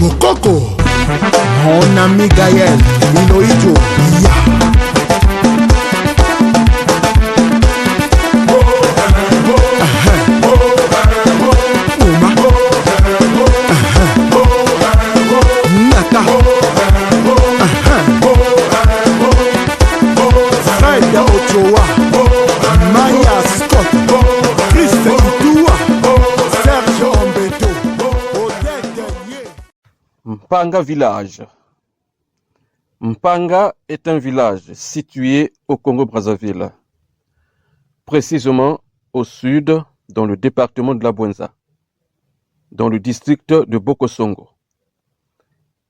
Bokoko, mon ami Gaël, Miloïdjo, ya. Mpanga village. Mpanga est un village situé au Congo-Brazzaville, précisément au sud, dans le département de la Bouenza, dans le district de Bokosongo.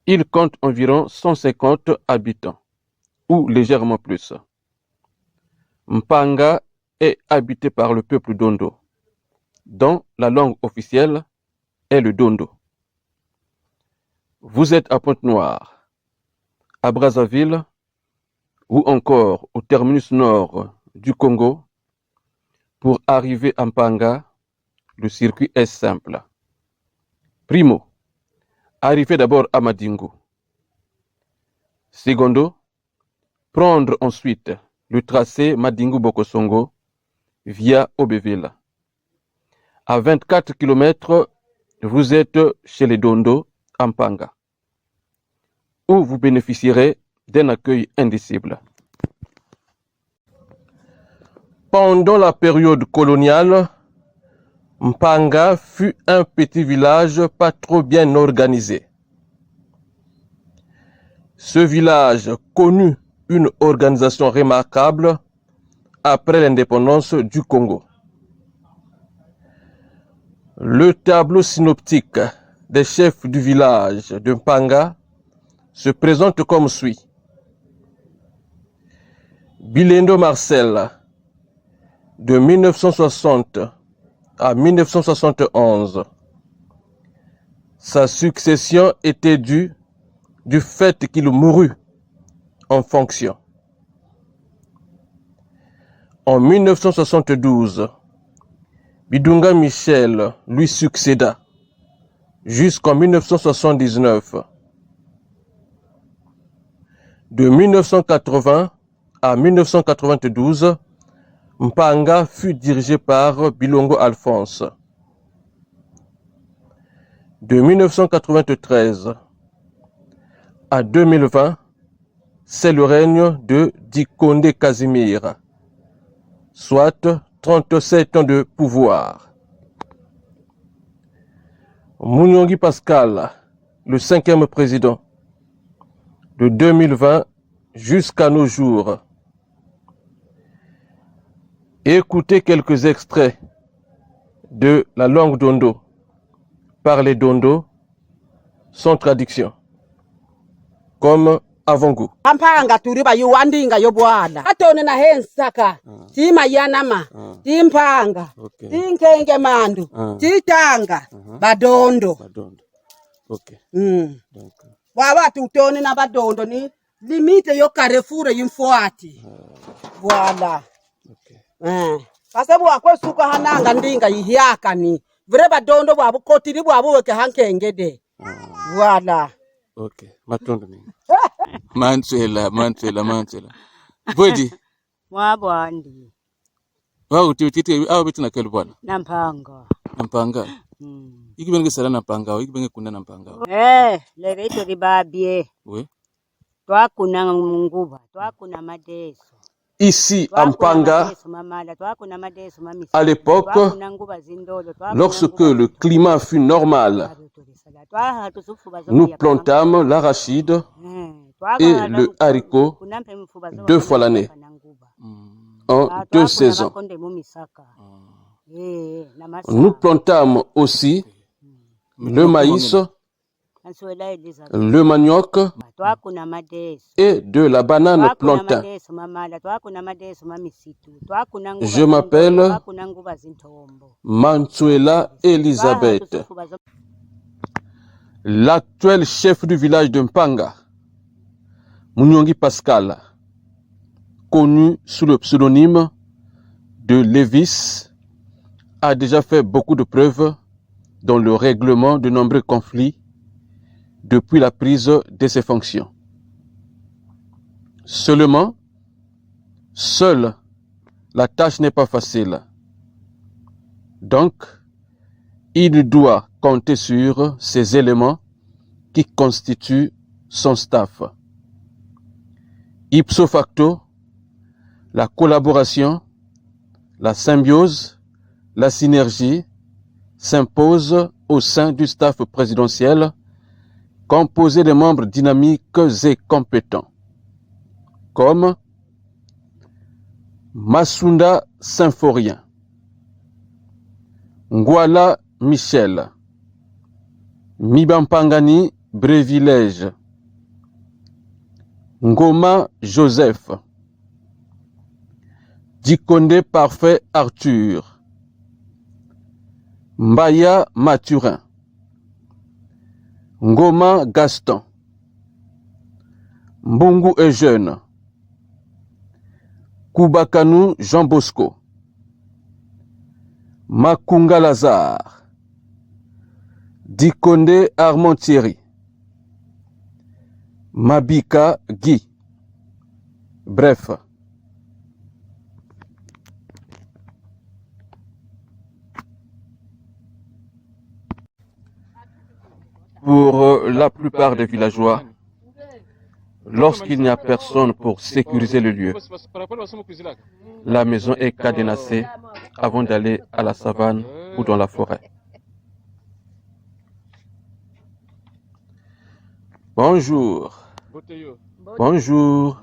Il compte environ 150 habitants, ou légèrement plus. Mpanga est habité par le peuple Dondo, dont la langue officielle est le Dondo. Vous êtes à Pointe-Noire, à Brazzaville ou encore au terminus nord du Congo. Pour arriver à Mpanga, le circuit est simple. Primo, arrivez d'abord à Madingu. Secondo, prendre ensuite le tracé Madingu-Bokosongo via Obeville. À 24 km, vous êtes chez les Dondo, à Mpanga, où vous bénéficierez d'un accueil indicible. Pendant la période coloniale, Mpanga fut un petit village pas trop bien organisé. Ce village connut une organisation remarquable après l'indépendance du Congo. Le tableau synoptique des chefs du village de Mpanga se présente comme suit. Bilendo Marcel, de 1960 à 1971. Sa succession était due du fait qu'il mourut en fonction. En 1972, Bidunga Michel lui succéda jusqu'en 1979. De 1980 à 1992, Mpanga fut dirigé par Bilongo Alphonse. De 1993 à 2020, c'est le règne de Dikonde Casimir, soit 37 ans de pouvoir. Munyongi Pascal, le 5e président, de 2020 jusqu'à nos jours. Écoutez quelques extraits de la langue Dondo par les Dondo sans traduction, comme avant-goût. Ampanga turiba yuandinga yobwala atone na hensaka tima yanama timpanga tinkenge mandu titanga badondo. Okay. Donc wawa tutone na badondo ni limite yo Carrefour yimfuati. Voilà. Okay. Pasabu akwesuka hananga ndinga yihyaka ni vire badondo bwabu kotiri bwabu weke hankengede. Voilà. Okay. Matondo ni. Mansela. Bodi. Mwabwandi. Wao utitite au bitu na kelu bwana. Nampanga. Ikibenge sala Nampanga, ikibenge kuna Nampanga. Lereto ribabie. Oui. Twakuna munguba, twakuna madeso. Ici, à Mpanga, à l'époque, lorsque le climat fut normal, nous plantâmes l'arachide et le haricot 2 fois l'année, en 2 saisons. Nous plantâmes aussi le maïs, le manioc et de la banane plantain. Je m'appelle Mansuela Elisabeth. L'actuel chef du village de Mpanga, Munyongi Pascal, connu sous le pseudonyme de Lévis, a déjà fait beaucoup de preuves dans le règlement de nombreux conflits depuis la prise de ses fonctions. Seulement, seule la tâche n'est pas facile. Donc, il doit compter sur ces éléments qui constituent son staff. Ipso facto, la collaboration, la symbiose, la synergie s'imposent au sein du staff présidentiel composé de membres dynamiques et compétents, comme Masunda Symphorien, Ngwala Michel, Mibampangani Brévilège, Ngoma Joseph, Dikonde Parfait Arthur, Mbaya Mathurin, Ngoma Gaston, Mbungu Eugène, Koubakanou Jean Bosco, Makunga Lazare, Dikonde Armand Thierry, Mabika Guy. Bref, pour la plupart des villageois, lorsqu'il n'y a personne pour sécuriser le lieu, la maison est cadenassée avant d'aller à la savane ou dans la forêt. Bonjour. Bonjour.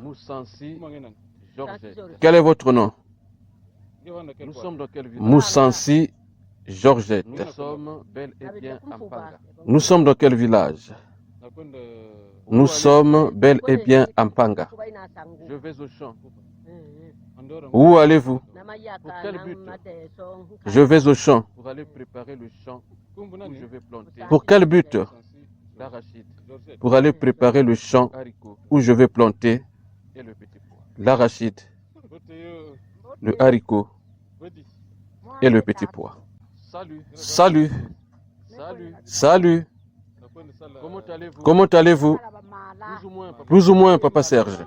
Quel est votre nom? Moussansi Georgette. Nous sommes dans quel village? Nous sommes bel et bien à Mpanga. Je vais au champ. Où allez-vous? Pour quel but? Je vais au champ pour aller préparer le champ où je vais planter. Pour quel but? Pour aller préparer le champ où je vais planter l'arachide, le haricot et le petit pois. Salut. Salut. Comment allez-vous? Plus ou moins, Papa Serge.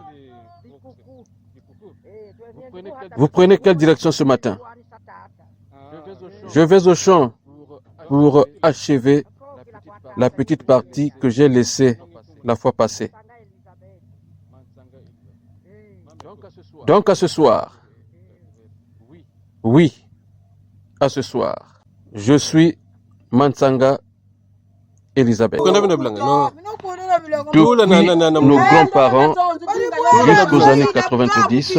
Vous prenez quelle direction ce matin? Je vais au champ pour achever la petite partie que j'ai laissée la fois passée. Donc à ce soir. Oui, à ce soir. Je suis Mansanga Elisabeth. Depuis nos grands-parents jusqu'aux années 90,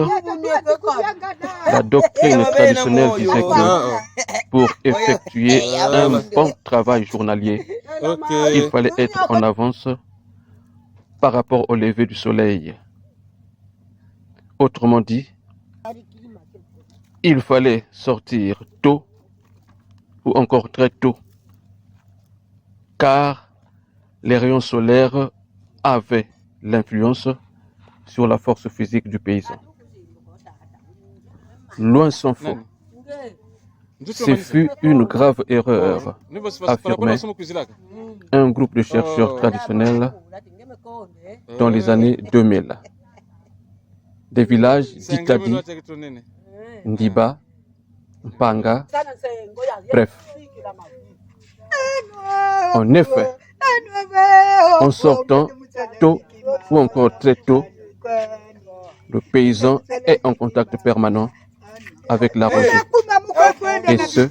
la doctrine traditionnelle disait que pour effectuer un bon travail journalier, il fallait être en avance par rapport au lever du soleil. Autrement dit, il fallait sortir tôt ou encore très tôt, car les rayons solaires avaient l'influence sur la force physique du paysan. Loin s'en faut. Ce fut une grave erreur, affirmait un groupe de chercheurs traditionnels dans les années 2000. Des villages d'Itadi, Ndiba, Mpanga, bref. En effet, en sortant tôt ou encore très tôt, le paysan est en contact permanent avec la rosée, et ce,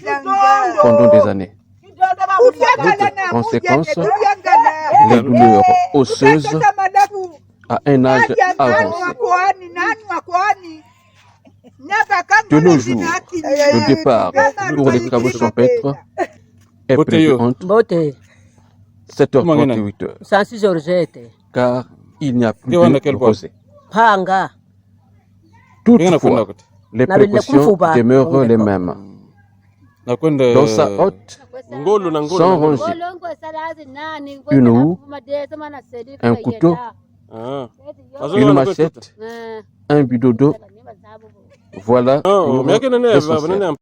pendant des années. Conséquence, les douleurs osseuses à un âge avancé. De nos jours, le départ pour les travaux champêtres est prévu entre 7h30 et 8h, car il n'y a plus de rosée. Toutefois, les précautions demeurent les mêmes. Dans sa hotte, sans ranger, une houe, un couteau, une machette, un bidon d'eau. Voilà l'essentiel.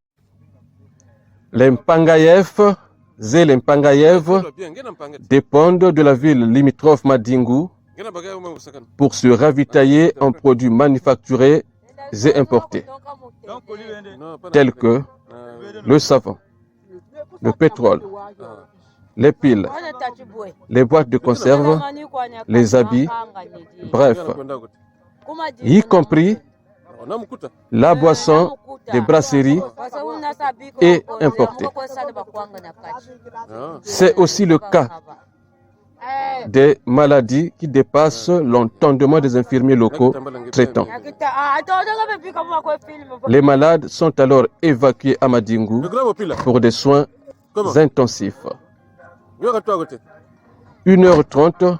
Les Mpangaïef et les Mpangayev dépendent de la ville limitrophe Madingu pour se ravitailler en produits manufacturés et importés, tels que le savon, le pétrole, les piles, les boîtes de conserve, les habits, bref, y compris la boisson des brasseries et importée. C'est aussi le cas des maladies qui dépassent l'entendement des infirmiers locaux traitants. Les malades sont alors évacués à Madingu pour des soins intensifs. 1h30,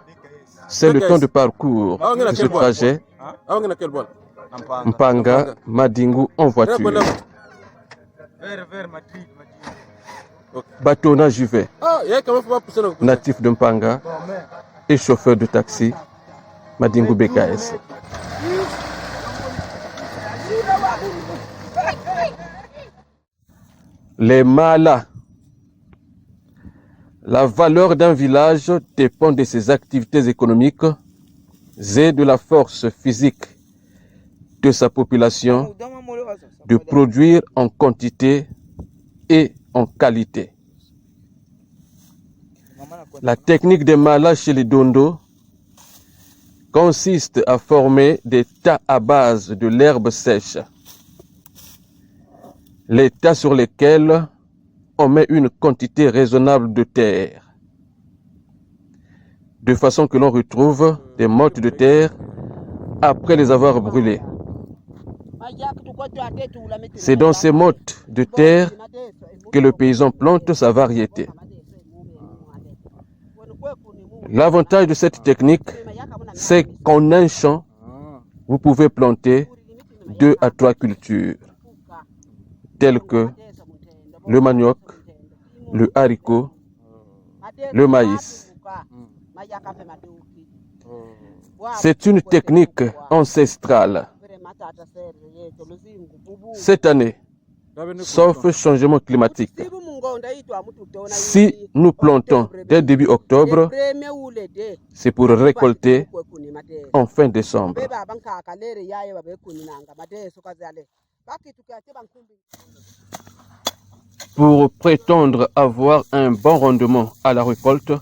c'est le temps de parcours de ce trajet Mpanga, Madingu en voiture. Batona Juvet, natif de Mpanga et chauffeur de taxi, Madingu BKS. Les Malas. La valeur d'un village dépend de ses activités économiques et de la force physique de sa population de produire en quantité et en qualité. La technique des Malas chez les Dondo consiste à former des tas à base de l'herbe sèche. Les tas sur lesquels on met une quantité raisonnable de terre, de façon que l'on retrouve des mottes de terre après les avoir brûlées. C'est dans ces mottes de terre que le paysan plante sa variété. L'avantage de cette technique, c'est qu'en un champ, vous pouvez planter 2 à 3 cultures, telles que le manioc, le haricot, le maïs. C'est une technique ancestrale. Cette année, sauf changement climatique, si nous plantons dès début octobre, c'est pour récolter en fin décembre. Pour prétendre avoir un bon rendement à la récolte,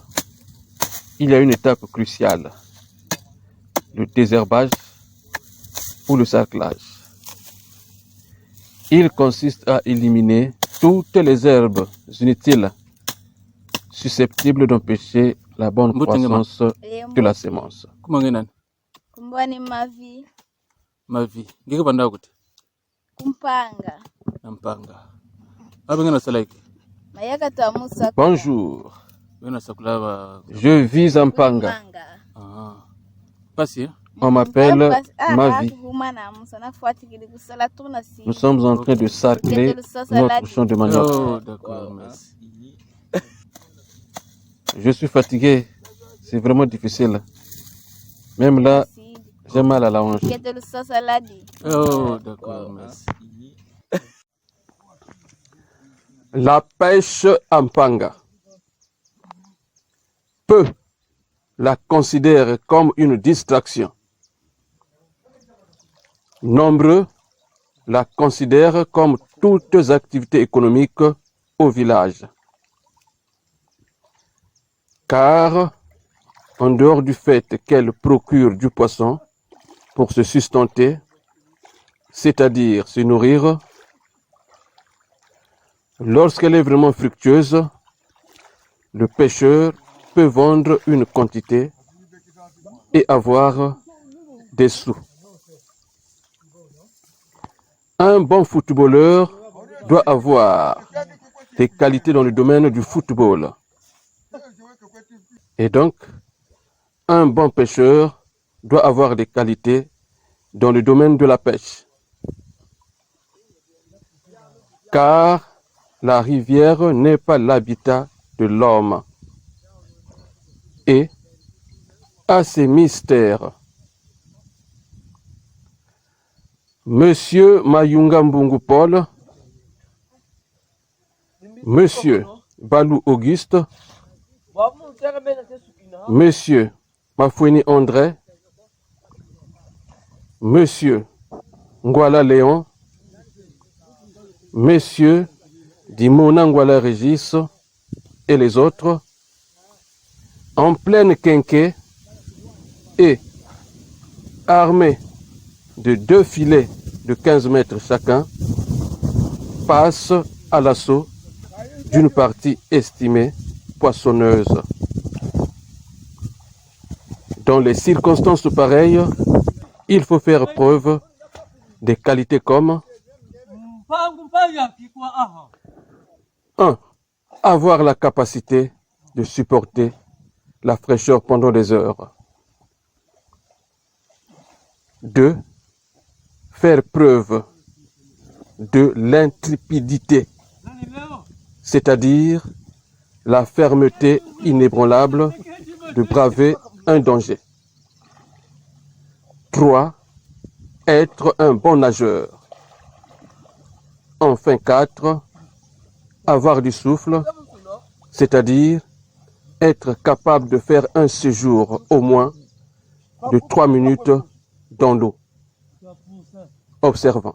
il y a une étape cruciale, le désherbage ou le sarclage. Il consiste à éliminer toutes les herbes inutiles susceptibles d'empêcher la bonne croissance de la semence. Kumbwani mavi Mavi. Ngeke banda kuti. kumpanga Nampanga. Abengena salaiki. mayaka twamusa Bonjour, Bengena sakulaba. je vis en Panga. kumpanga Ah. Pasi. On m'appelle Mavi. Nous sommes en train de sarcler notre champ de manioc. Oh, d'accord, merci. Je suis fatigué, c'est vraiment difficile. Même là, j'ai mal à la hanche. Oh, d'accord, merci. La pêche en Panga. Peu la considèrent comme une distraction. Nombreux la considèrent comme toutes activités économiques au village. Car, en dehors du fait qu'elle procure du poisson pour se sustenter, c'est-à-dire se nourrir, lorsqu'elle est vraiment fructueuse, le pêcheur peut vendre une quantité et avoir des sous. Un bon footballeur doit avoir des qualités dans le domaine du football. Et donc, un bon pêcheur doit avoir des qualités dans le domaine de la pêche. Car la rivière n'est pas l'habitat de l'homme. Et à ces mystères, Monsieur Mayunga Mbungu Paul, Monsieur Balou Auguste, Monsieur Mafoueni André, Monsieur Ngwala Léon, Monsieur Dimona Ngwala Régis et les autres, en pleine quinquée et armés de 2 filets de 15 mètres chacun, passent à l'assaut d'une partie estimée poissonneuse. Dans les circonstances pareilles, il faut faire preuve des qualités comme 1. Avoir la capacité de supporter la fraîcheur pendant des heures. 2. Faire preuve de l'intrépidité, c'est-à-dire la fermeté inébranlable de braver un danger. 3. Être un bon nageur. Enfin 4. Avoir du souffle, c'est-à-dire être capable de faire un séjour au moins de 3 minutes dans l'eau, observant.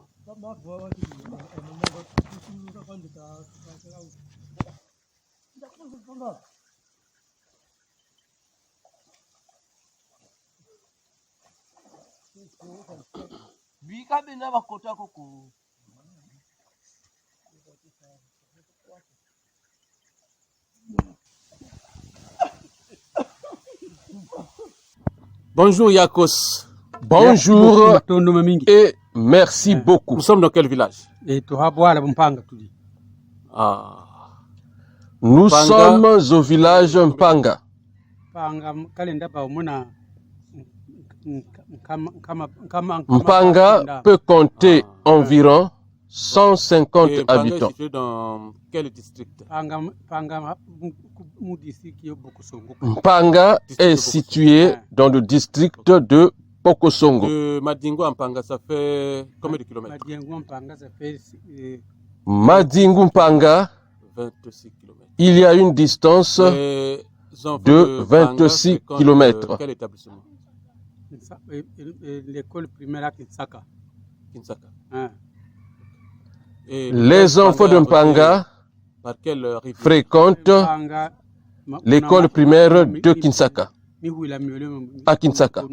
Bonjour Yakos. Bonjour et merci beaucoup. Nous sommes dans quel village? Ah. Nous sommes au village Mpanga. Mpanga peut compter environ 150 Et habitants. Mpanga est situé dans quel district? Mpanga est situé dans le district de Pokosongo. De Madingo à Mpanga, ça fait combien de kilomètres? Madingu Mpanga, 26 kilomètres. il y a une distance de 26 kilomètres. Quel établissement? L'école primaire à Kinsaka. Kinsaka. Les enfants de Mpanga fréquentent l'école primaire de Kinsaka, à Kinsaka.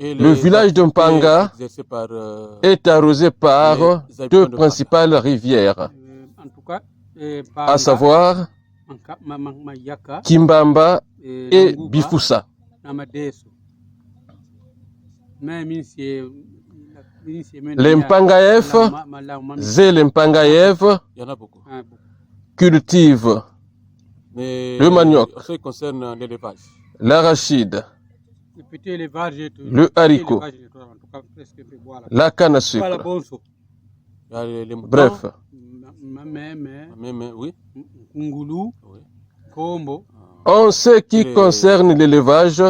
Le village de Mpanga est arrosé par 2 principales rivières, à savoir Kimbamba et Bifusa. Les Mpangaef et les Mpangaev cultivent le manioc, en ce qui concerne l'élevage, l'arachide, le haricot, la canne à sucre. les moutons, Bref, oui. en ce qui concerne l'élevage,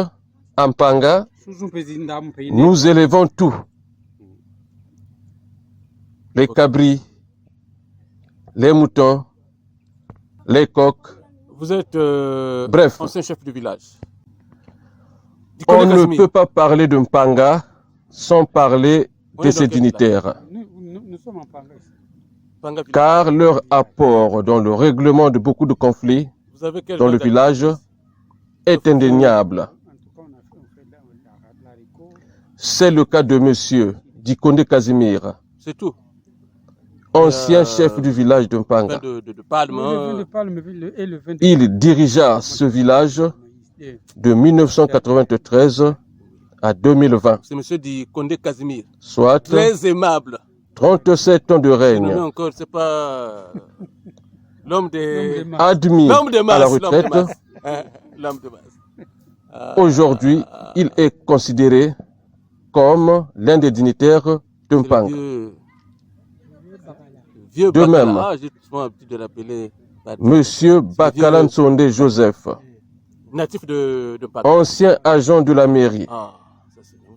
à Mpanga, nous élevons tout. Les cabris, les moutons, les coqs. Vous êtes Bref, ancien chef du village. On ne peut pas parler de Mpanga sans parler de ses dignitaires, car leur apport dans le règlement de beaucoup de conflits dans le village est indéniable. C'est le cas de monsieur Dikonde Casimir, c'est tout. ancien chef du village de Mpanga. Il dirigea ce village de 1993 à 2020, C'est monsieur Dikonde Casimir, soit très aimable. 37 ans de règne, Encore, c'est pas l'homme de admis à la retraite. L'homme de masse. Aujourd'hui, il est considéré comme l'un des dignitaires de Mpanga. De même, monsieur Bakalan Sonde Joseph, natif de Mpanga. ancien agent de la mairie.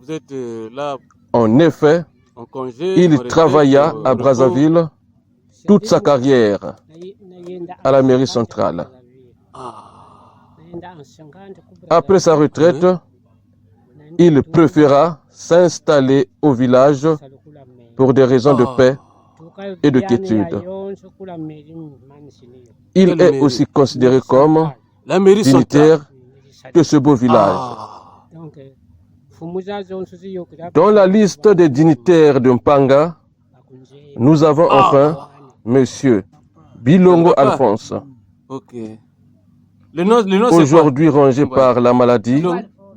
Vous êtes là. En effet, En congé, Il en retraite, travailla au à repos. Brazzaville toute sa carrière à la mairie centrale. Après sa retraite, il préféra s'installer au village pour des raisons de paix et de quiétude. Il est aussi considéré comme La mairie dignitaire de ce beau village. Dans la liste des dignitaires de Mpanga, nous avons enfin Monsieur Bilongo Alphonse, Ok. Le nom c'est quoi? aujourd'hui rongé par la maladie.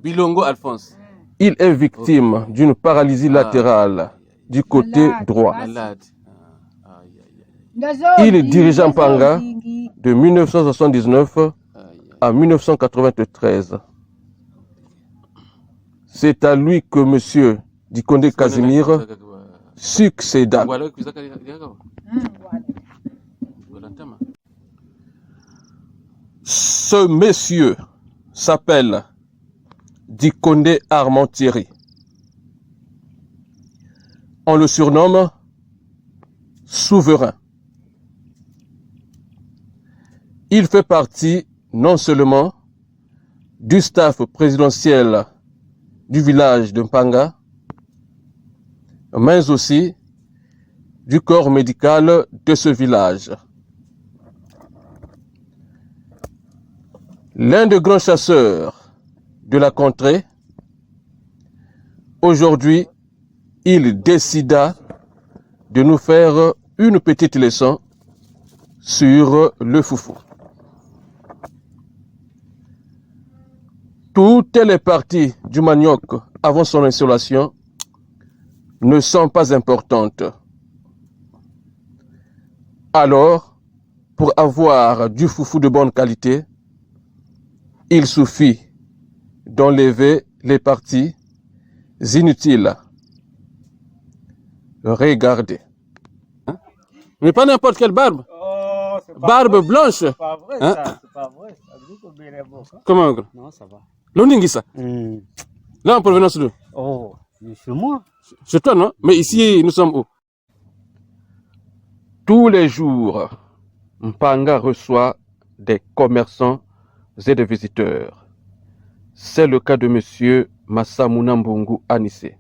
Bilongo Alphonse. Il est victime d'une paralysie latérale du côté droit. Malade. Il dirigea Mpanga de 1979 à 1993. C'est à lui que M. Dikondé Casimir succéda. Ce monsieur s'appelle Dikondé Armand Thierry. On le surnomme Souverain. Il fait partie non seulement du staff présidentiel du village de Mpanga, mais aussi du corps médical de ce village. L'un des grands chasseurs de la contrée, aujourd'hui, il décida de nous faire une petite leçon sur le foufou. Toutes les parties du manioc avant son installation ne sont pas importantes. Alors, pour avoir du foufou de bonne qualité, il suffit d'enlever les parties inutiles. Regardez. Mais pas n'importe quelle barbe. Oh, c'est pas Barbe vrai. blanche. C'est pas vrai, Hein? ça. C'est pas vrai. Ça dit que bien est bon, ça. Comment? Non, ça va. L'Ondingisa. Là, en provenance de. Oh, c'est moi. Chez toi, non? Mais ici, nous sommes où? Tous les jours, Mpanga reçoit des commerçants et des visiteurs. C'est le cas de monsieur Massamuna Mbungu Anissé,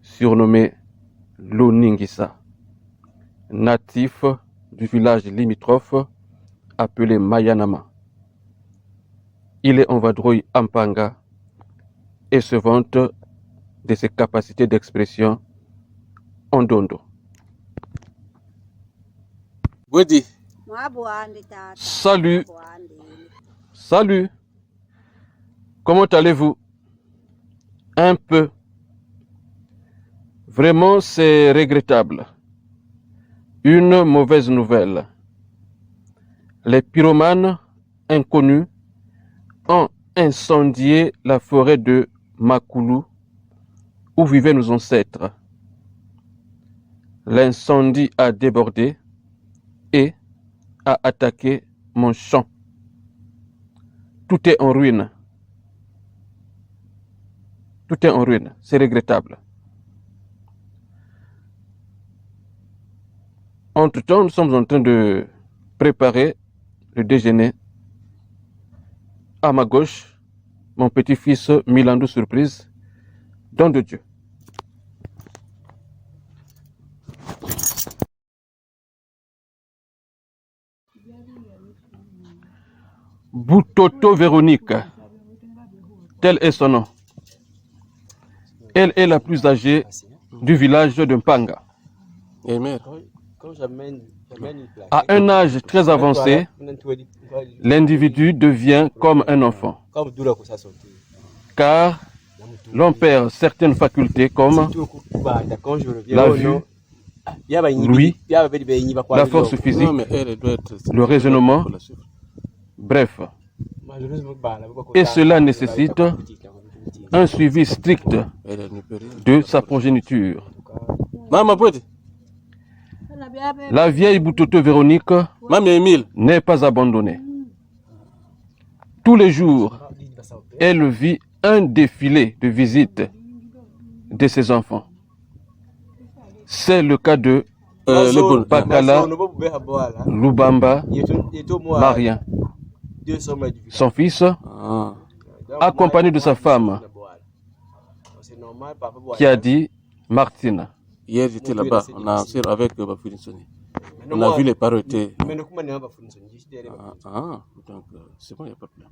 surnommé Loningisa, natif du village limitrophe appelé Mayanama. Il est en vadrouille à Mpanga et se vante de ses capacités d'expression en dondo. Wedi, salut, salut. Comment allez-vous? Un peu. Vraiment, c'est regrettable. Une mauvaise nouvelle. Les pyromanes inconnus ont incendié la forêt de Makulu où vivaient nos ancêtres. L'incendie a débordé et a attaqué mon champ. Tout est en ruine. Tout est en ruine. C'est regrettable. Entre-temps, nous sommes en train de préparer le déjeuner. À ma gauche, mon petit-fils Milandou Surprise, don de Dieu. Boutoto Véronique, tel est son nom. Elle est la plus âgée du village de Mpanga. À un âge très avancé, l'individu devient comme un enfant, car l'on perd certaines facultés comme la vue, l'ouïe, la force physique, le raisonnement, bref. Et cela nécessite un suivi strict de sa progéniture. La vieille Boutoto Véronique n'est pas abandonnée. Tous les jours, elle vit un défilé de visites de ses enfants. C'est le cas de le bon. Bakala Lubamba Marien, son fils, Ah. accompagné de sa femme, qui a dit Martine. Hier, j'étais là-bas. On a observé avec Bafouine Soni. On a vu les parodies. Donc c'est bon, il n'y a pas de problème.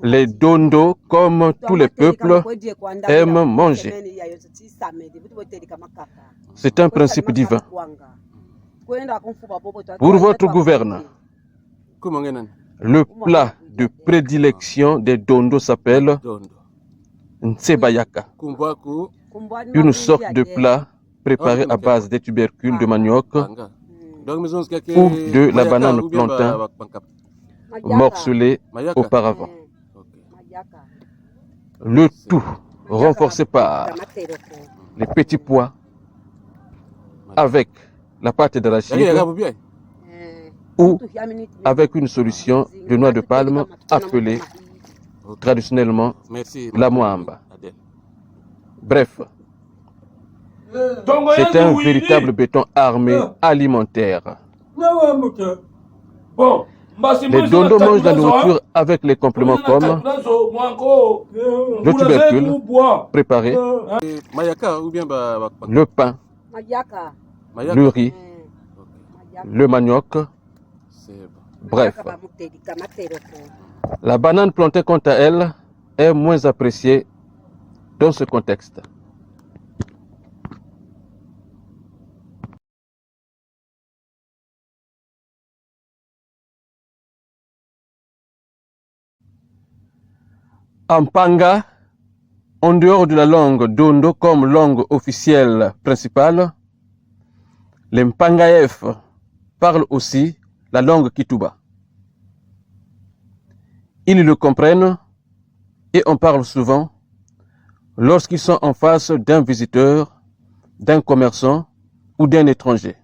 Les Dondo, comme tous les peuples, aiment manger. C'est un principe divin. Pour votre gouverne, Comment on est? le plat de prédilection des Dondo s'appelle Dondo. Nsebayaka, Kumbaku. une sorte de plat préparé à base des tubercules de manioc Panga. Donc, mais on se dit ou de la Mayaka banane ou bien plantain Pankap. morcelée Mayaka. auparavant. Ok. Le tout renforcé par les petits pois avec la pâte d'arachide ou avec une solution de noix de palme appelée traditionnellement Merci. la moamba. Adèle. Bref, c'est un véritable béton armé alimentaire. Les Dondo mangent la nourriture avec les compléments comme le tubercule préparé, Mayaka ou bien le pain, Mayaka. le riz, le manioc, C'est bon. bref. La banane plantain, quant à elle, est moins appréciée dans ce contexte. En Panga, en dehors de la langue Dondo comme langue officielle principale, les Mpangaef parlent aussi la langue Kituba. Ils le comprennent et en parlent souvent lorsqu'ils sont en face d'un visiteur, d'un commerçant ou d'un étranger.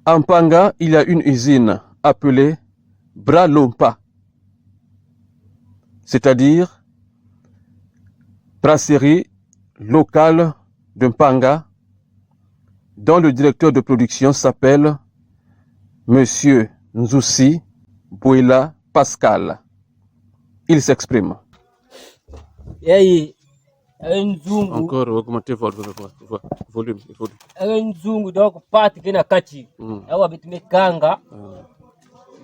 En Panga, il y a une usine appelée Bralompa, c'est-à-dire brasserie locale de Mpanga, dont le directeur de production s'appelle Monsieur Nzusi Bouela Pascal. Il s'exprime. Encore augmenter votre volume. Nzungu donc pati kena kachi. Mm. Awa bitime kanga.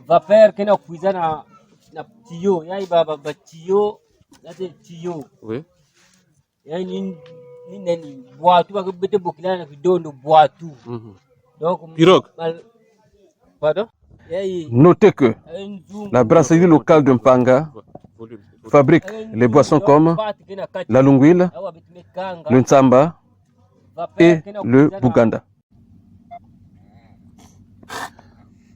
Vapeur kena kuiza na tiyo. Yai baba tiyo. Nate tiyo. Oui. Yai ni nani boatu ba bete bokila na kidondo boatu. Donc Pirogue. Pardon? Notez que la brasserie locale de Mpanga fabrique les boissons comme la lunguile, le ntsamba et le buganda.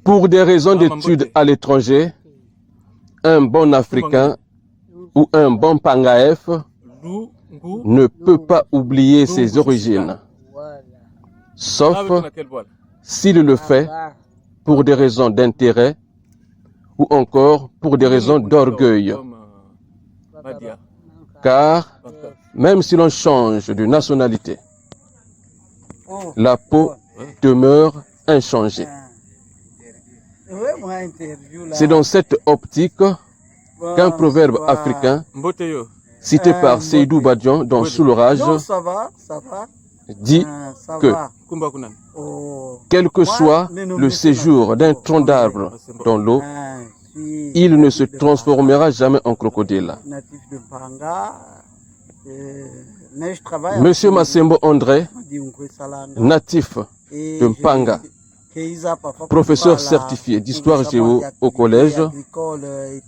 Pour des raisons d'études à l'étranger, un bon Africain ou un bon Pangaef ne peut pas oublier ses origines, sauf s'il le fait pour des raisons d'intérêt ou encore pour des raisons d'orgueil. Car même si l'on change de nationalité, la peau demeure inchangée. C'est dans cette optique qu'un proverbe africain cité par Seydou Badian dans Sous l'orage dit que quel que soit le séjour d'un tronc d'arbre dans l'eau, il ne se transformera jamais en crocodile. Monsieur Massembo André, natif de Mpanga, professeur certifié d'histoire géo au collège,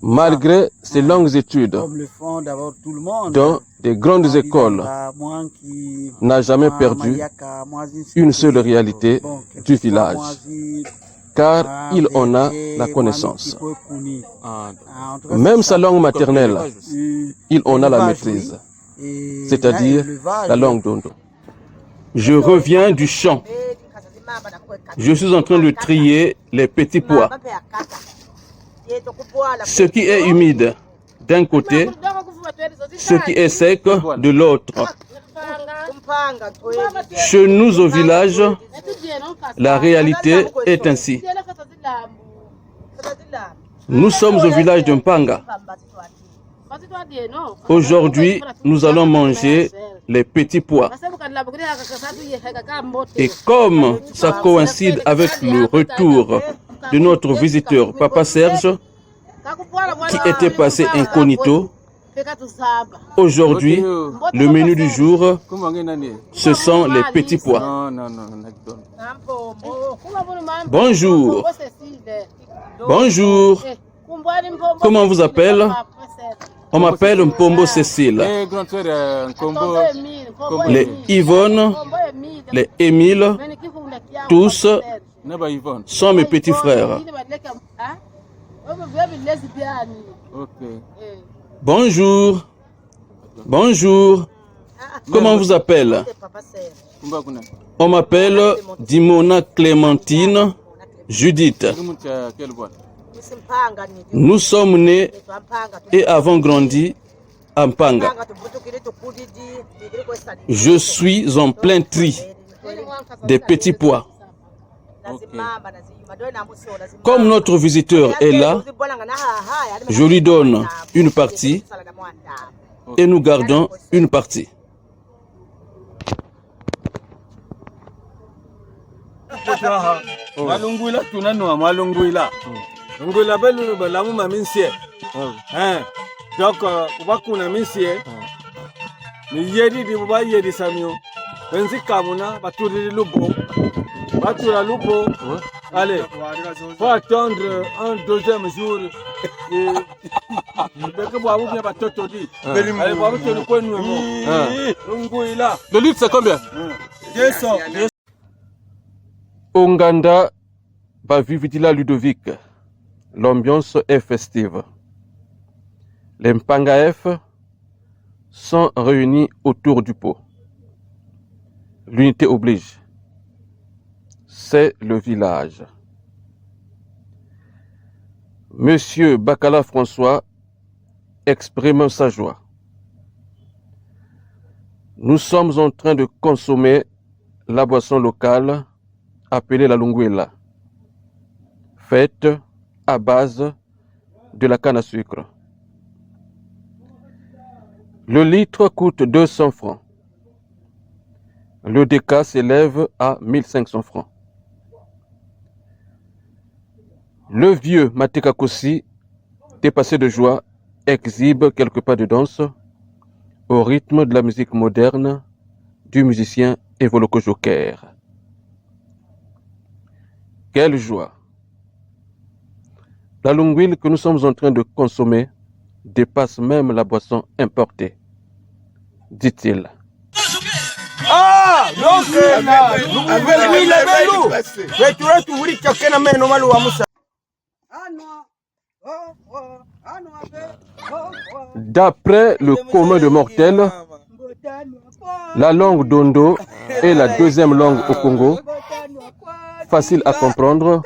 malgré ses longues études dans des grandes écoles, n'a jamais perdu une seule réalité du village, car il en a la connaissance. Même sa langue maternelle, il en a la maîtrise, c'est-à-dire la langue Dondo. Je reviens du champ. Je suis en train de trier les petits pois. Ce qui est humide d'un côté ce qui est sec de l'autre. Chez nous au village, la réalité est ainsi. Nous sommes au village de Mpanga. Aujourd'hui, nous allons manger les petits pois. Et comme ça coïncide avec le retour de notre visiteur Papa Serge, qui était passé incognito, aujourd'hui, le menu du jour, ce sont les petits pois. Bonjour. Bonjour. Comment on vous appelle? On m'appelle Mpombo Cécile. Les Yvonne, les Émile, tous sont mes petits frères. Bonjour. Bonjour. Comment on vous appelle? On m'appelle Dimona Clémentine Judith. Nous sommes nés et avons grandi à Mpanga. Je suis en plein tri des petits pois. Comme notre visiteur est là, je lui donne une partie et nous gardons une partie. Malunguila tunanua malunguila. Ngula belu balamu maminsie. Donc wakuna minsie. Ni yedi di buba yedi samio. Benzi kamuna baturi lupo. Batura lupo. Allez. Faut attendre un deuxième jour. Le litre c'est combien? Onganda Bavivitila Ludovic. L'ambiance est festive. Les Mpanga F sont réunis autour du pot. L'unité oblige. C'est le village. Monsieur Bakala François exprime sa joie. Nous sommes en train de consommer la boisson locale appelée la lunguela, faite à base de la canne à sucre. Le litre coûte 200 francs. Le déca s'élève à 1500 francs. Le vieux Mateka Kossi, dépassé de joie, exhibe quelques pas de danse au rythme de la musique moderne du musicien Evoloko Joker. Quelle joie! La lunguile que nous sommes en train de consommer dépasse même la boisson importée, dit-il. Ah, donc oui, D'après le commun de mortels, la langue d'Ondo est la deuxième langue au Congo, facile à comprendre,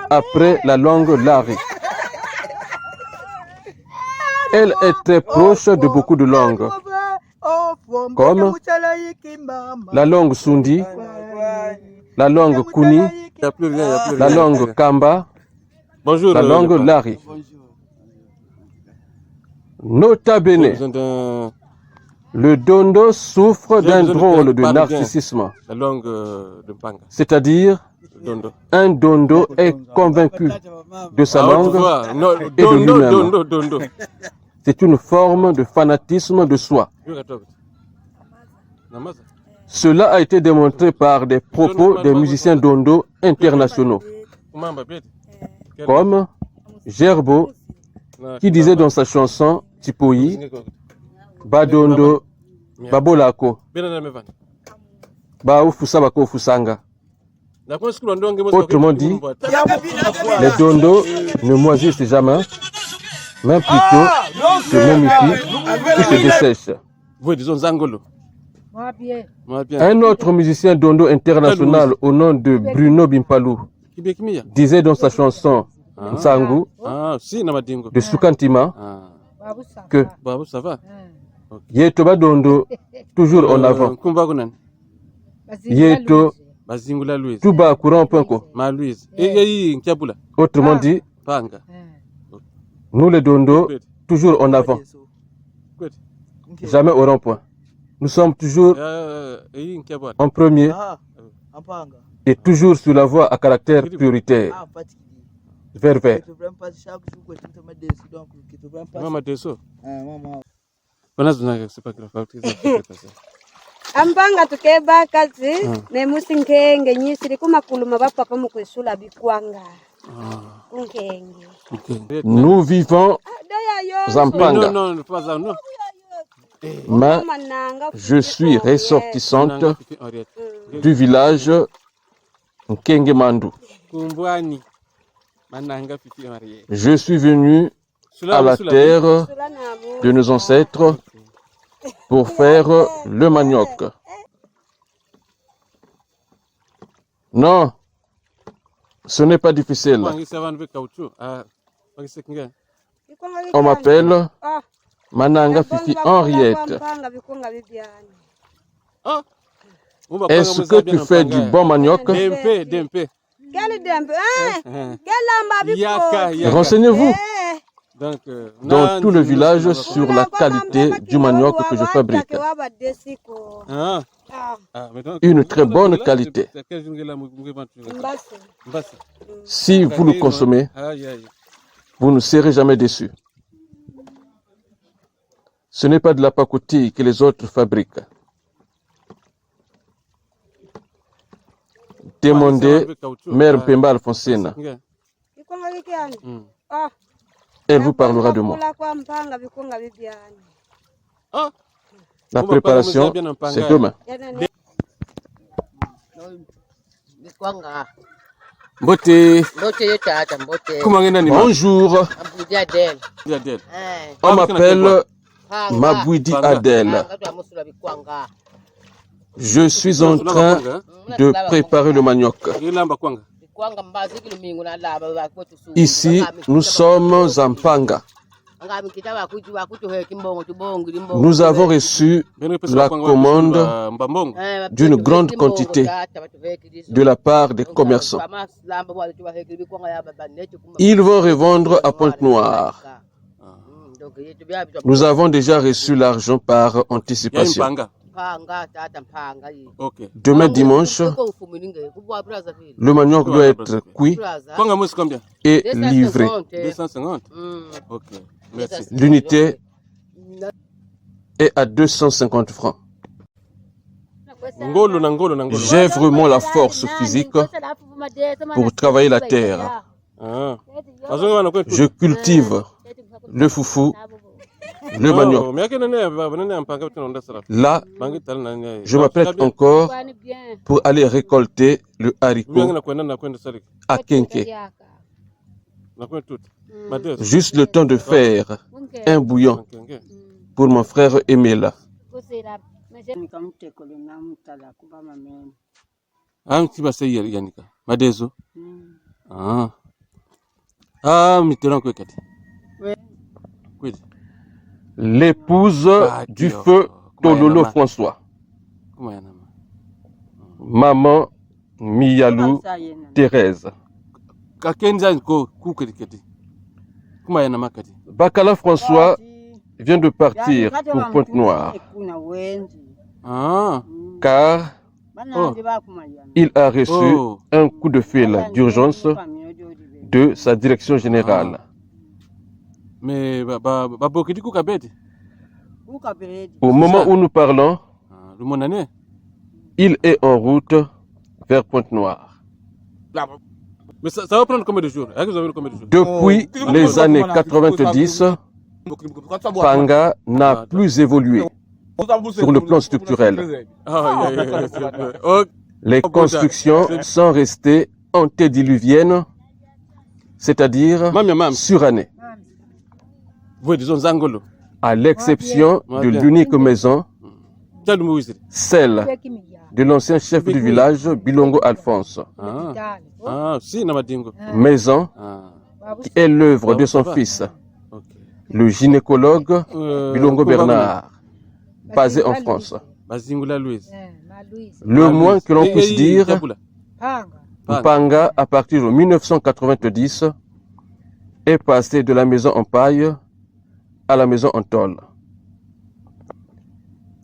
après la langue Lari. Elle est très proche de beaucoup de langues, comme la langue Sundi, la langue Kuni, la langue Kamba, Bonjour, la langue Lari. Nota bene, le Dondo souffre d'un drôle de narcissisme, la langue de Mpanga. c'est-à-dire un Dondo est convaincu de sa langue et de lui-même. C'est une forme de fanatisme de soi. Cela a été démontré par des propos des musiciens Dondo internationaux, comme Gerbo, qui disait dans sa chanson Tipoyi, Badondo, Babolako, Baoufusa Bako Fusanga. Autrement dit, les Dondo ne moisissent jamais, mais plutôt se momifient ou se dessèchent. Un autre musicien Dondo international au nom de Bruno Bimpalou disait dans sa chanson Nsangu de Sukantima, que Babou, ça va? Yeto Badondo, toujours en avant. Kumba Kunan. Yeto Bazingula Louise. Tuba Courant Penko. Ma Louise. Et Nkiabula. Autrement dit, Panga. nous les Dondo, toujours en avant. Jamais au rond-point. Nous sommes toujours en premier et toujours sur la voie à caractère prioritaire. Vers. Maman Deso. C'est pas grave. Ampanga tukeba kazi ne musinkenge nyisiri kumakuluma bapaka mukwesula bikwanga. Kunkenge. Nous vivons en Panga. Non, pas ça, non. Mais je suis ressortissante du village Nkengemandu. Je suis venu à la terre de nos ancêtres pour faire le manioc. Non, ce n'est pas difficile. On m'appelle Mananga Fifi Henriette. Est-ce que tu fais du bon manioc? Renseignez-vous dans tout le village sur la qualité du manioc que je fabrique. Une très bonne qualité. Si vous le consommez, vous ne serez jamais déçu. Ce n'est pas de la pacotille que les autres fabriquent. Demandez Mère Pemba Alphonsine. Elle vous parlera de moi. La préparation, c'est demain. Bonjour. On m'appelle Mabouidi Adèle. Je suis en train de préparer le manioc. Ici, nous sommes en Panga. Nous avons reçu la commande d'une grande quantité de la part des commerçants. Ils vont revendre à Pointe-Noire. Nous avons déjà reçu l'argent par anticipation. Demain dimanche, le manioc doit être cuit et livré. 250. L'unité est à 250 francs. J'ai vraiment la force physique pour travailler la terre. Je cultive le foufou, le manioc. Là, je m'apprête encore pour aller récolter le haricot à Kenke. Juste le temps de faire un bouillon pour mon frère Emela. L'épouse du feu Tololo François. Maman Miyalou Thérèse. Bakala François vient de partir pour Pointe-Noire. Car il a reçu un coup de fil d'urgence de sa direction générale. Au moment où nous parlons, il est en route vers Pointe-Noire. Mais ça va prendre combien de jours? Depuis les années 90, Panga n'a plus évolué sur le plan structurel. Les constructions sont restées antédiluviennes, c'est-à-dire surannées. À l'exception de l'unique maison, celle de l'ancien chef du village, Bilongo Alphonse. Maison qui est l'œuvre de son fils, le gynécologue Bilongo Bernard, basé en France. Bazingula Louise. Le moins que l'on puisse dire, Mpanga, à partir de 1990, est passé de la maison en paille à la maison en tôle.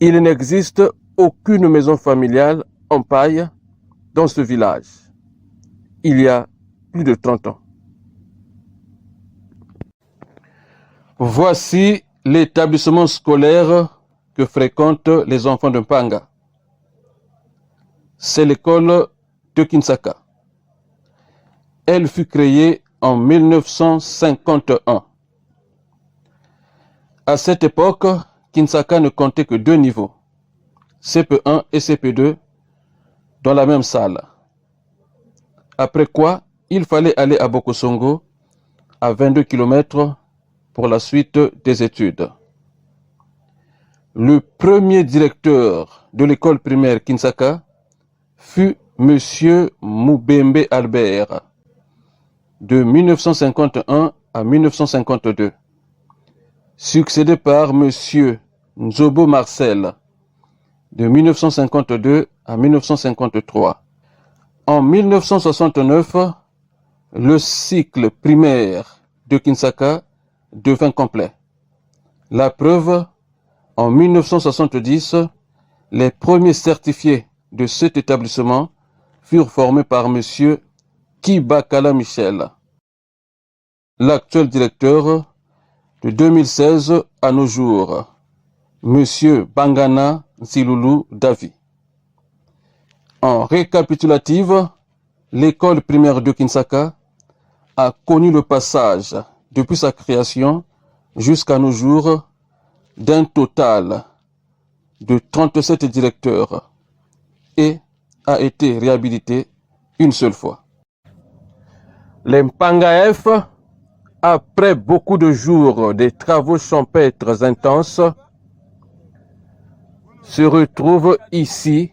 Il n'existe aucune maison familiale en paille dans ce village. Il y a plus de 30 ans. Voici l'établissement scolaire que fréquentent les enfants de Mpanga. C'est l'école de Kinsaka. Elle fut créée en 1951. À cette époque, Kinsaka ne comptait que 2 niveaux, CP1 et CP2, dans la même salle. Après quoi, il fallait aller à Bokosongo, à 22 km, pour la suite des études. Le premier directeur de l'école primaire Kinsaka fut M. Moubembe Albert, de 1951 à 1952, succédé par M. Nzobo Marcel, de 1952 à 1953. En 1969, le cycle primaire de Kinsaka devint complet. La preuve, en 1970, les premiers certifiés de cet établissement furent formés par M. Kibakala Michel, l'actuel directeur de 2016 à nos jours, M. Bangana Nsilulu Davi. En récapitulative, l'école primaire de Kinsaka a connu le passage, depuis sa création jusqu'à nos jours, d'un total de 37 directeurs et a été réhabilité une seule fois. Les Mpanga F, après beaucoup de jours de travaux champêtres intenses, se retrouvent ici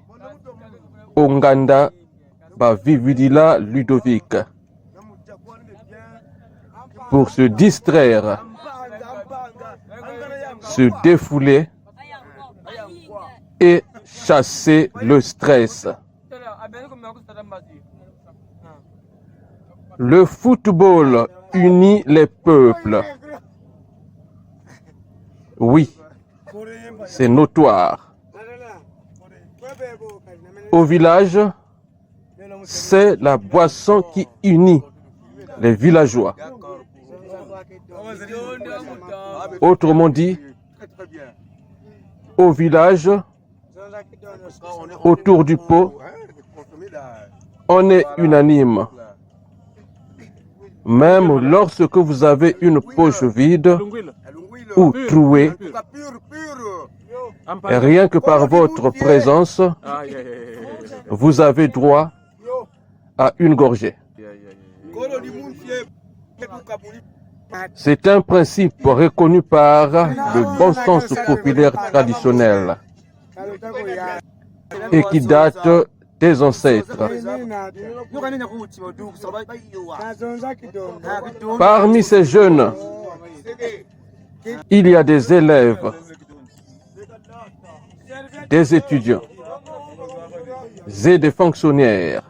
au Nganda Bavividila Ludovic pour se distraire, se défouler et chasser le stress. Le football unit les peuples. Oui, c'est notoire. Au village, c'est la boisson qui unit les villageois. Autrement dit, au village, autour du pot, on est unanime. Même lorsque vous avez une poche vide ou trouée, et rien que par votre présence, vous avez droit à une gorgée. C'est un principe reconnu par le bon sens populaire traditionnel et qui date des ancêtres. Parmi ces jeunes, il y a des élèves, des étudiants et des fonctionnaires.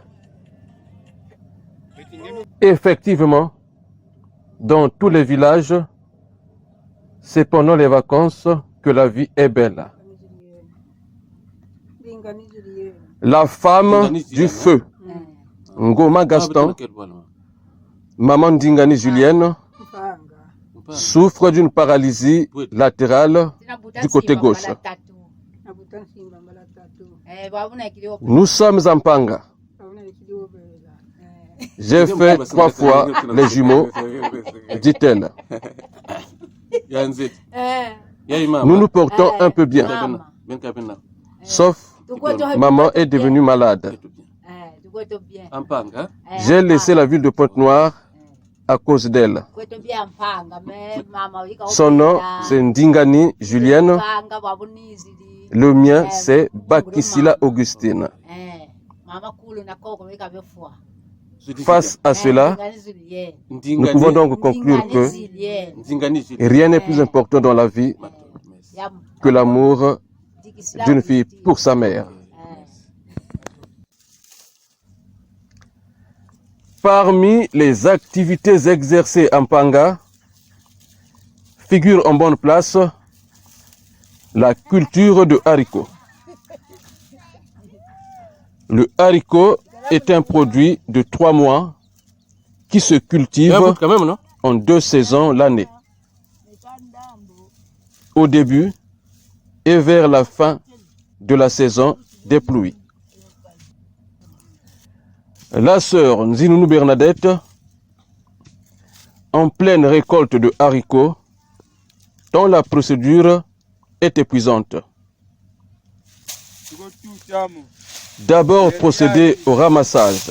Effectivement, dans tous les villages, c'est pendant les vacances que la vie est belle. La femme du feu, Ngoma Gaston, maman Dingani Julienne, souffre d'une paralysie latérale du côté gauche. Nous sommes en Mpanga. J'ai fait 3 fois les jumeaux, dit-elle. Nous nous portons un peu bien. Sauf, maman est devenue malade. J'ai laissé la ville de Pointe-Noire à cause d'elle. Son nom, c'est Ndingani Julienne. Le mien, c'est Bakisila Augustine. Face à cela, nous pouvons donc conclure que rien n'est plus important dans la vie que l'amour d'une fille pour sa mère. Parmi les activités exercées en Panga, figure en bonne place la culture de haricots. Le haricot est un produit de 3 mois qui se cultive en 2 saisons l'année. Au début et vers la fin de la saison des pluies. La sœur Nzinounou Bernadette, en pleine récolte de haricots, dont la procédure est épuisante. D'abord procéder au ramassage,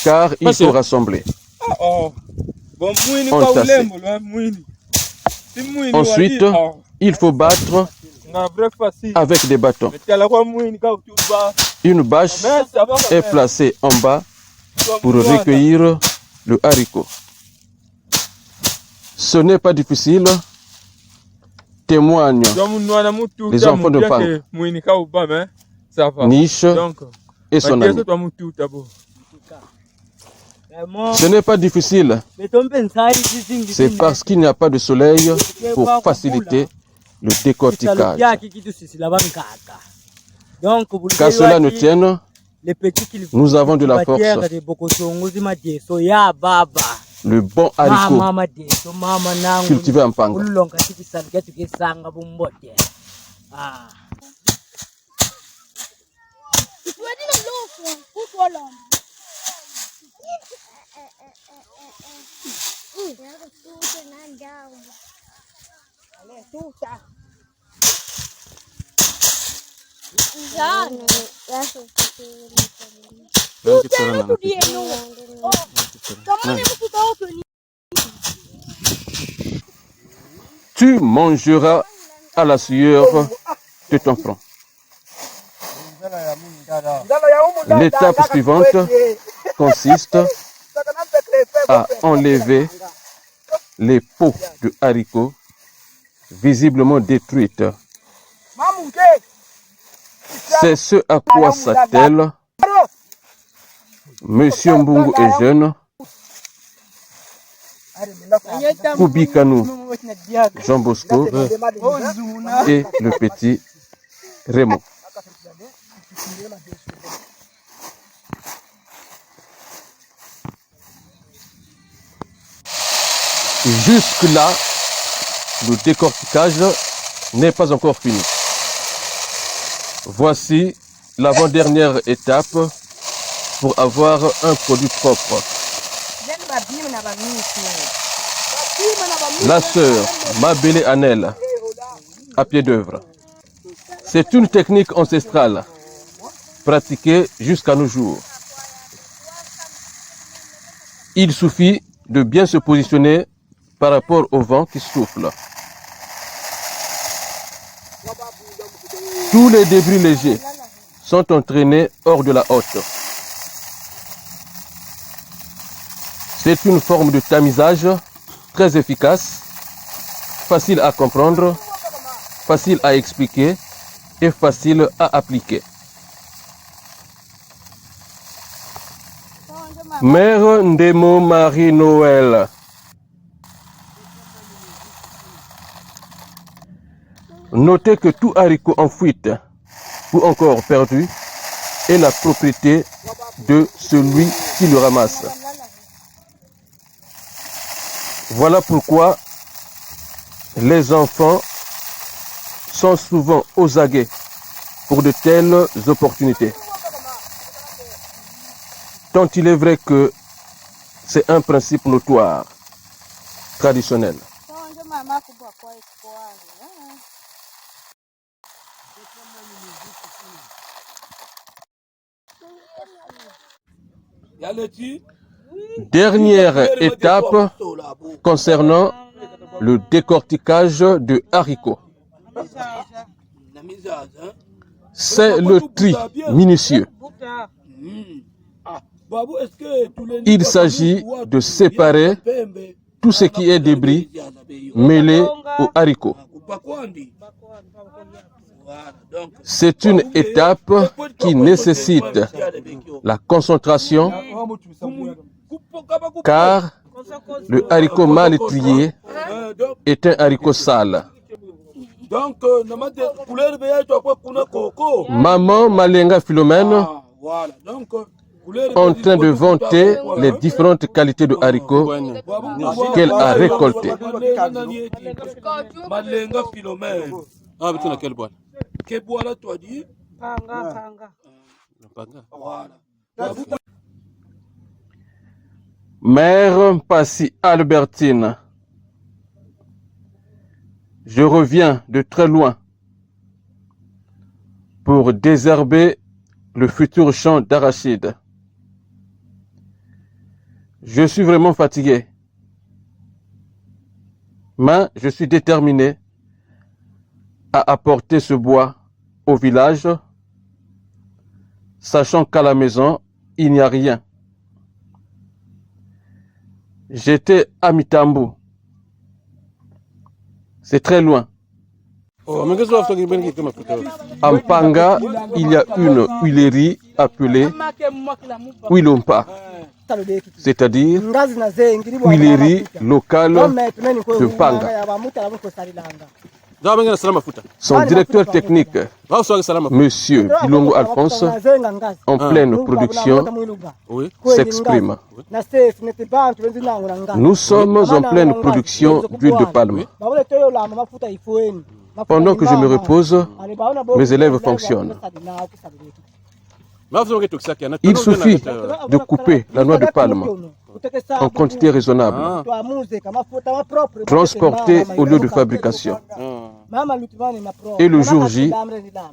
car il faut rassembler. Entasser. Ensuite, il faut battre avec des bâtons. Une bâche est placée en bas pour recueillir le haricot. Ce n'est pas difficile, témoignent les enfants de Panga, Niche et son ami. Ce n'est pas difficile, c'est parce qu'il n'y a pas de soleil pour faciliter le décortiquage. Qu'à cela ne tienne, nous avons de la force. Le bon haricot cultivé en Panga. Tu mangeras à la sueur de ton front. L'étape suivante consiste à enlever les peaux de haricots visiblement détruites. C'est ce à quoi s'attelle Monsieur Mbungu est jeune, Koubikanou, Jean Bosco et le petit Raymond. Jusque-là, le décortiquage n'est pas encore fini. Voici l'avant-dernière étape pour avoir un produit propre. La sœur Mabélé Anel, à pied d'œuvre. C'est une technique ancestrale, pratiquée jusqu'à nos jours. Il suffit de bien se positionner par rapport au vent qui souffle. Tous les débris légers sont entraînés hors de la hotte. C'est une forme de tamisage très efficace, facile à comprendre, facile à expliquer et facile à appliquer. Mère Ndemo Marie-Noël. Notez que tout haricot en fuite ou encore perdu est la propriété de celui qui le ramasse. Voilà pourquoi les enfants sont souvent aux aguets pour de telles opportunités. Tant il est vrai que c'est un principe notoire, traditionnel. Dernière étape concernant le décortiquage de haricots. C'est le tri minutieux. Il s'agit de séparer tout ce qui est débris mêlé aux haricots. C'est une étape qui nécessite la concentration car le haricot mal trié est un haricot sale. Maman Malenga Philomène en train de vanter les différentes qualités de haricots qu'elle a récoltées. Ah, mais tu n'as quel bois? Mère Passy Albertine, je reviens de très loin pour désherber le futur champ d'arachides. Je suis vraiment fatigué, mais je suis déterminé à apporter ce bois au village, sachant qu'à la maison, il n'y a rien. J'étais à Mitambu. C'est très loin. À Mpanga, il y a une huilerie appelée Huilompa, c'est-à-dire huilerie locale de Mpanga. Son directeur technique, Monsieur Bilongo Alphonse, en pleine production, s'exprime. Nous sommes en pleine production d'huile de palme. Pendant que je me repose, mes élèves fonctionnent. Il suffit de couper la noix de palme en quantité raisonnable, transporter au lieu de fabrication. Et le jour J,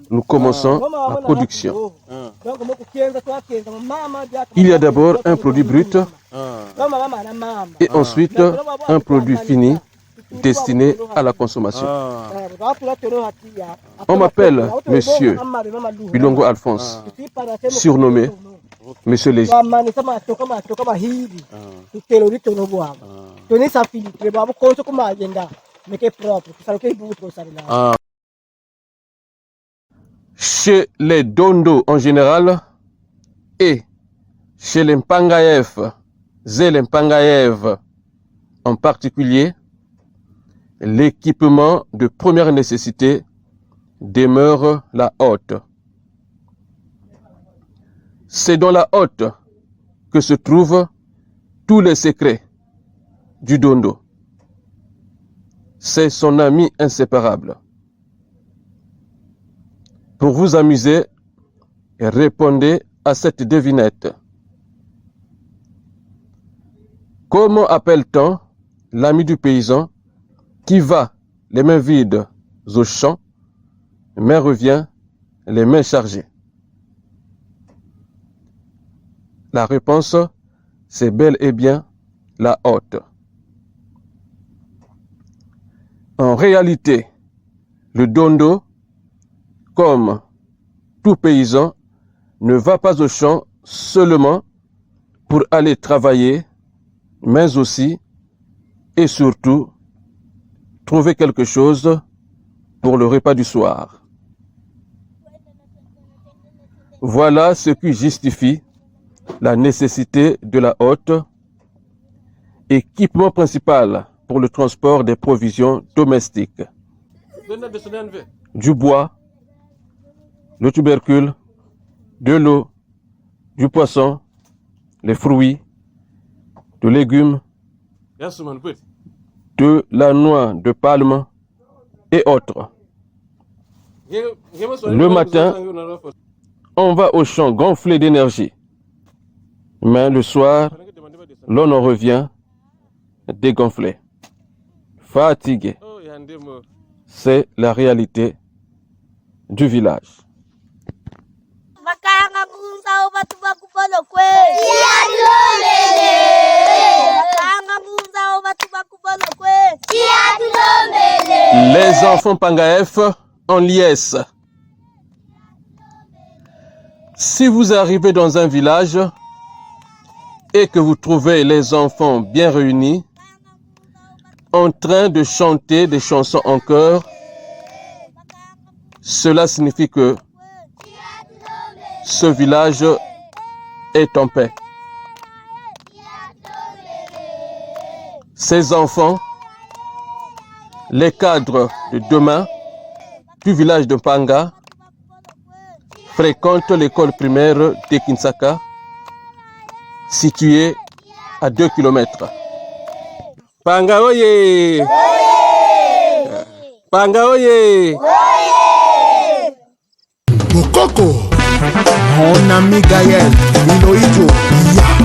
nous commençons la production. Il y a d'abord un produit brut et ensuite un produit fini destiné à la consommation. On m'appelle Monsieur Bilongo Alphonse, surnommé Monsieur Léger. Chez les Dondo en général et chez les Mpangaïef et les Mpangaïev en particulier, l'équipement de première nécessité demeure la hotte. C'est dans la hotte que se trouvent tous les secrets du Dondo. C'est son ami inséparable. Pour vous amuser, répondez à cette devinette. Comment appelle-t-on l'ami du paysan qui va les mains vides au champ, mais revient les mains chargées? La réponse, c'est bel et bien la hotte. En réalité, le Dondo, comme tout paysan, ne va pas au champ seulement pour aller travailler, mais aussi et surtout trouver quelque chose pour le repas du soir. Voilà ce qui justifie la nécessité de la hotte, équipement principal pour le transport des provisions domestiques. Du bois, le tubercule, de l'eau, du poisson, les fruits, de légumes, de la noix de palme et autres. Le matin, on va au champ gonflé d'énergie. Mais le soir, l'on en revient dégonflé, fatigué. C'est la réalité du village. Les enfants Pangaïef en liesse. Si vous arrivez dans un village et que vous trouvez les enfants bien réunis, en train de chanter des chansons en chœur, cela signifie que ce village est en paix. Ces enfants, les cadres de demain du village de Mpanga, fréquentent l'école primaire de Kinsaka, située à 2 km. Panga oye! Panga oye! Mokoko, mon ami Gaël, Iloïdjo, ya.